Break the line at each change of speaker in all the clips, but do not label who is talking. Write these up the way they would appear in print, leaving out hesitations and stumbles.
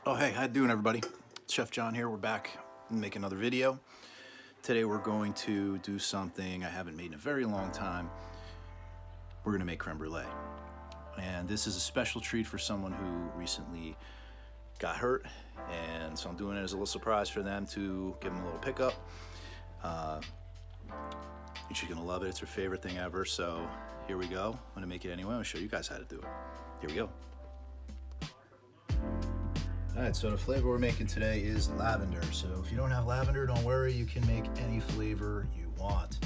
Oh hey, how you doing everybody? Chef John here. We're back and make another video. Today we're going to do something I haven't made in a very long time. We're gonna make creme brulee. And this is a special treat for someone who recently got hurt. And so I'm doing it as a little surprise for them to give them a little pickup. She's gonna love it. It's her favorite thing ever. So here we go. I'm gonna make it anyway. I'm gonna show you guys how to do it. Here we go. All right, so the flavor we're making today is lavender. So if you don't have lavender, don't worry, you can make any flavor you want.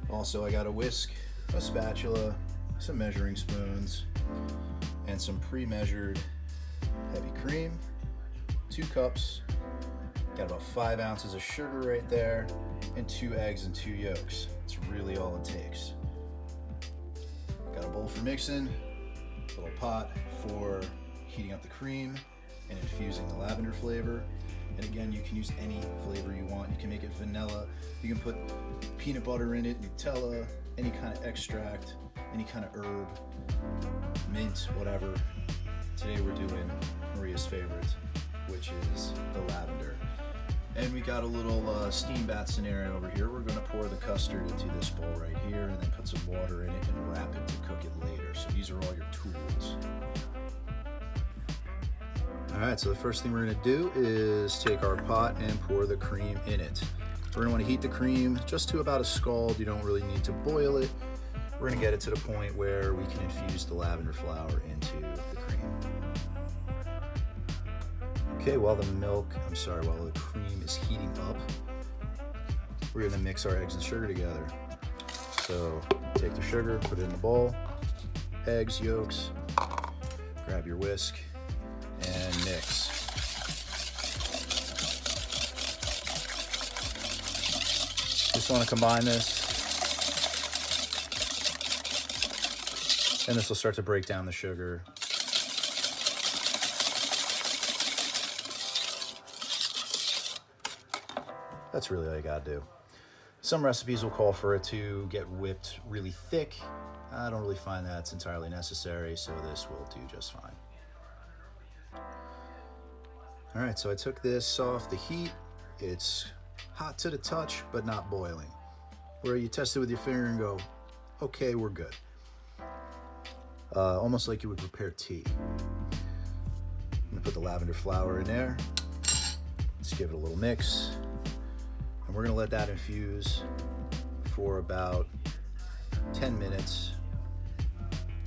Also, I got a whisk, a spatula, some measuring spoons, and some pre-measured heavy cream, 2 cups, got about 5 ounces of sugar right there, and 2 eggs and 2 yolks. It's really all it takes. Got a bowl for mixing, a little pot for heating up the cream and infusing the lavender flavor. And again, you can use any flavor you want. You can make it vanilla, you can put peanut butter in it, Nutella, any kind of extract, any kind of herb, mint, whatever. Today we're doing Maria's favorite, which is the lavender. And we got a little steam bath scenario over here. We're gonna pour the custard into this bowl right here and then put some water in it and wrap it to cook it later. So these are all your tools. All right, so the first thing we're gonna do is take our pot and pour the cream in it. We're gonna wanna heat the cream just to about a scald. You don't really need to boil it. We're gonna get it to the point where we can infuse the lavender flower into the cream. Okay, while the cream is heating up, we're gonna mix our eggs and sugar together. So take the sugar, put it in the bowl, eggs, yolks, grab your whisk, and mix. Just want to combine this, and this will start to break down the sugar. That's really all you gotta do. Some recipes will call for it to get whipped really thick. I don't really find that's entirely necessary, so this will do just fine. All right, so I took this off the heat. It's hot to the touch, but not boiling. Where you test it with your finger and go, okay, we're good. Almost like you would prepare tea. I'm gonna put the lavender flower in there. Let's give it a little mix. And we're gonna let that infuse for about 10 minutes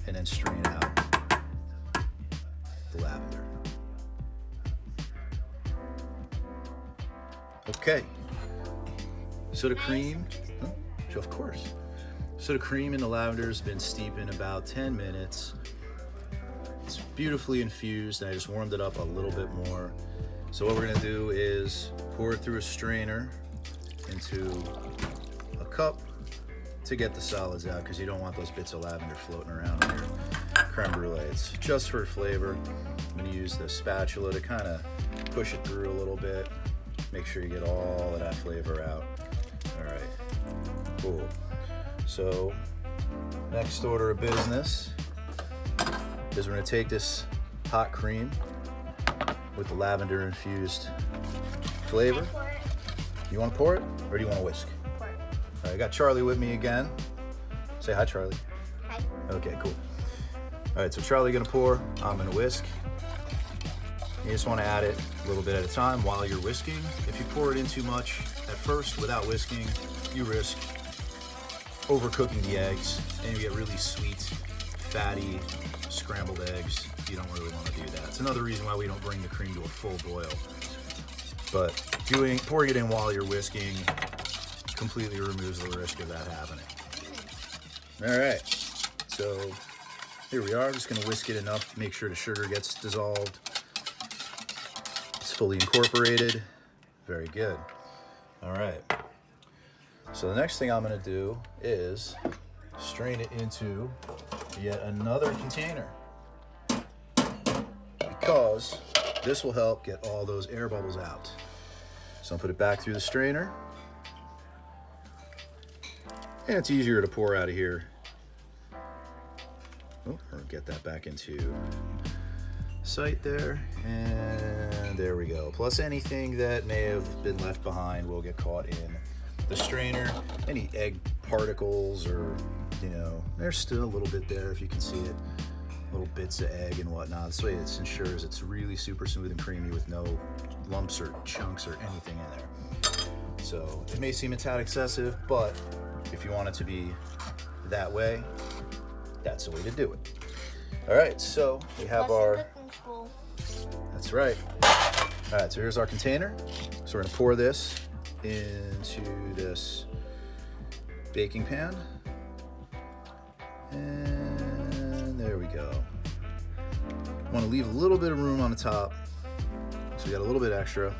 and then strain out the lavender. Okay, so the cream, of course. So the cream in the lavender has been steeping about 10 minutes. It's beautifully infused, and I just warmed it up a little bit more. So what we're gonna do is pour it through a strainer into a cup to get the solids out, because you don't want those bits of lavender floating around in your creme brulee. It's just for flavor. I'm gonna use the spatula to kind of push it through a little bit. Make sure you get all of that flavor out. All right, cool. So next order of business is we're gonna take this hot cream with the lavender infused flavor. You wanna pour it, or do you wanna whisk?
Pour it.
All right, I got Charlie with me again. Say hi, Charlie.
Hi.
Okay, cool. All right, so Charlie gonna pour, I'm gonna whisk. You just want to add it a little bit at a time while you're whisking. If you pour it in too much at first without whisking, you risk overcooking the eggs, and you get really sweet, fatty, scrambled eggs. You don't really want to do that. It's another reason why we don't bring the cream to a full boil. But pouring it in while you're whisking completely removes the risk of that happening. All right, so here we are. I'm just going to whisk it enough, make sure the sugar gets dissolved. Fully incorporated. Very good. All right. So the next thing I'm going to do is strain it into yet another container, because this will help get all those air bubbles out. So I'll put it back through the strainer, and it's easier to pour out of here. Oh, or get that back into site there, and there we go. Plus anything that may have been left behind will get caught in the strainer. Any egg particles, or there's still a little bit there if you can see it, little bits of egg and whatnot. This way it ensures it's really super smooth and creamy with no lumps or chunks or anything in there. So it may seem a tad excessive, but if you want it to be that way, that's the way to do it. All right, so we have our, that's right. All right, so here's our container. So we're gonna pour this into this baking pan. And there we go. Want to leave a little bit of room on the top. So we got a little bit extra.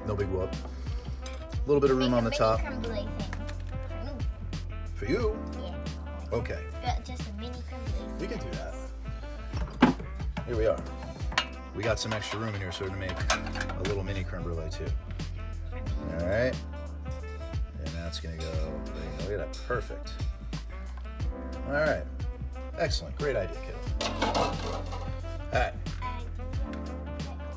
No big whoop. A little bit of room on the top. For you?
Yeah.
Okay.
Just a mini creme brulee.
We can do that. Here we are. We got some extra room in here, so we're gonna make a little mini creme brulee too. All right. And that's gonna go, look at that, perfect. All right. Excellent, great idea, kiddo. All right.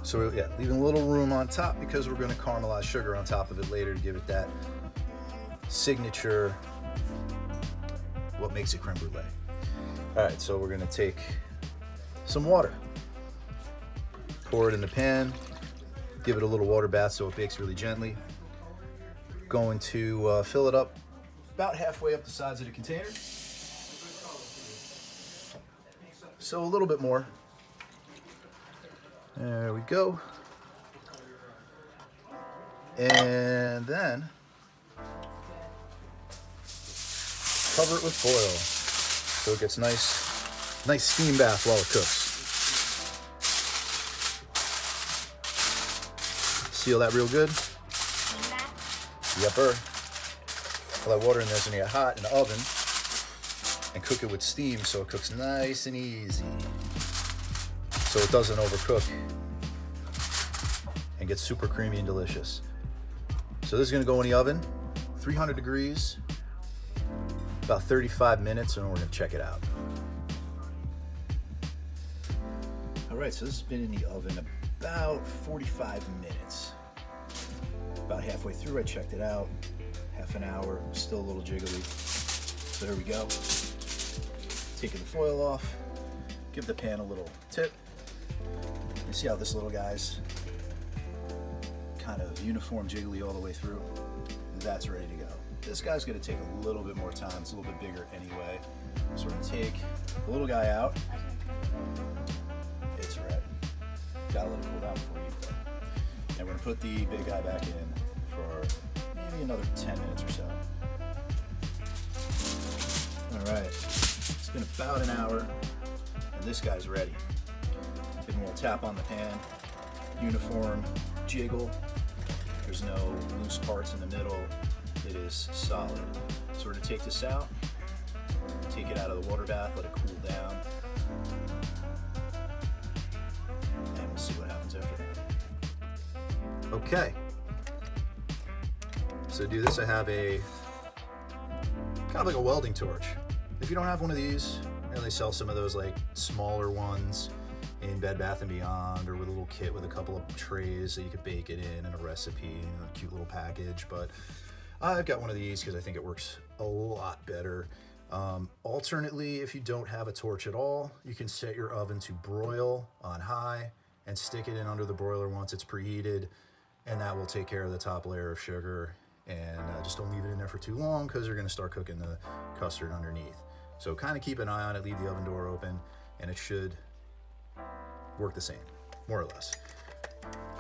So yeah, leaving a little room on top because we're gonna caramelize sugar on top of it later to give it that signature, what makes it creme brulee. All right, so we're gonna take some water, pour it in the pan, give it a little water bath so it bakes really gently. Going to fill it up about halfway up the sides of the container. So a little bit more. There we go. And then cover it with foil so it gets nice steam bath while it cooks. Seal that real good. Yepper. All that water in there is gonna get hot in the oven, and cook it with steam so it cooks nice and easy, so it doesn't overcook and gets super creamy and delicious. So this is gonna go in the oven, 300 degrees, about 35 minutes, and we're gonna check it out. All right, so this has been in the oven about 45 minutes. About halfway through, I checked it out. Half an hour, still a little jiggly. So here we go. Taking the foil off, give the pan a little tip. You see how this little guy's kind of uniform jiggly all the way through? That's ready to go. This guy's gonna take a little bit more time. It's a little bit bigger anyway. So we're gonna take the little guy out. It's ready. Gotta let it cool down before you eat it. And we're gonna put the big guy back in for maybe another 10 minutes or so. All right, it's been about an hour, and this guy's ready. Give him a little tap on the pan, uniform jiggle. There's no loose parts in the middle. It is solid. So we're gonna take this out, take it out of the water bath, let it cool down, and we'll see what happens after that. Okay, so to do this, I have a kind of like a welding torch. If you don't have one of these, they sell some of those like smaller ones in Bed Bath & Beyond, or with a little kit with a couple of trays that you could bake it in and a recipe and a cute little package. But I've got one of these because I think it works a lot better. Alternately, if you don't have a torch at all, you can set your oven to broil on high and stick it in under the broiler once it's preheated, and that will take care of the top layer of sugar. And just don't leave it in there for too long because you're going to start cooking the custard underneath. So kind of keep an eye on it, leave the oven door open, and it should work the same, more or less.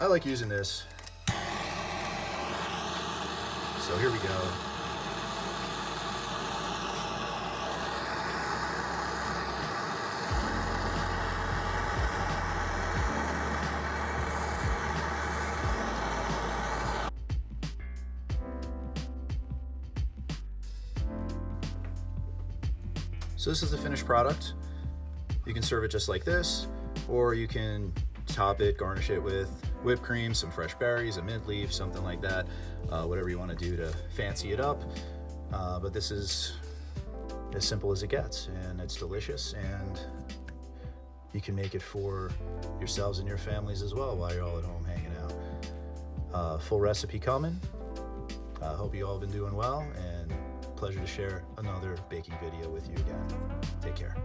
I like using this. So here we go. So this is the finished product. You can serve it just like this, or you can top it, garnish it with whipped cream, some fresh berries, a mint leaf, something like that. Whatever you want to do to fancy it up. But this is as simple as it gets, and it's delicious, and you can make it for yourselves and your families as well while you're all at home hanging out. Full recipe coming. I hope you all have been doing well, and pleasure to share another baking video with you again. Take care.